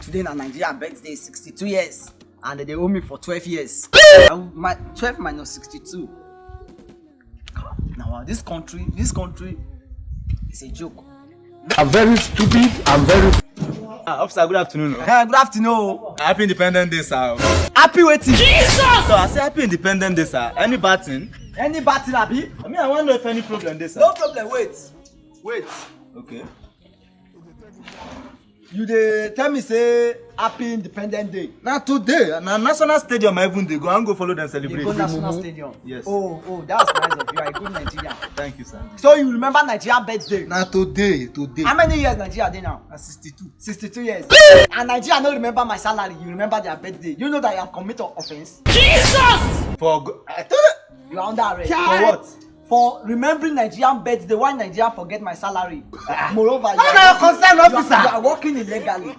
Today na Nigeria birthday 62 years and they owe me for 12 years. My 12 minus 62. Now this country is a joke. I'm very stupid. I'm very. Officer, good afternoon. Good afternoon. Happy Independence Day, sir. Happy waiting. Jesus! So I say Happy Independence Day, sir. Any bad thing? Any bad thing, Abi? I mean, I want to know if any problem there, sir. No problem. Wait. Okay. You dey tell me say Happy Independence Day. Now today, na National Stadium I even dey go and go follow them celebrate. You go National Stadium. Yes. Oh, that's nice of you. I go Nigeria. Thank you, sir. So you remember Nigerian birthday? Now today. How many years Nigeria dey now? 62. 62 years. And Nigeria no remember my salary. You remember their birthday. You know that you have committed offense. Jesus! I told you. You are under arrest. For what? For remembering Nigerian birthday. Why Nigeria forget my salary? Moreover, I'm not a concerned officer. You are working illegally.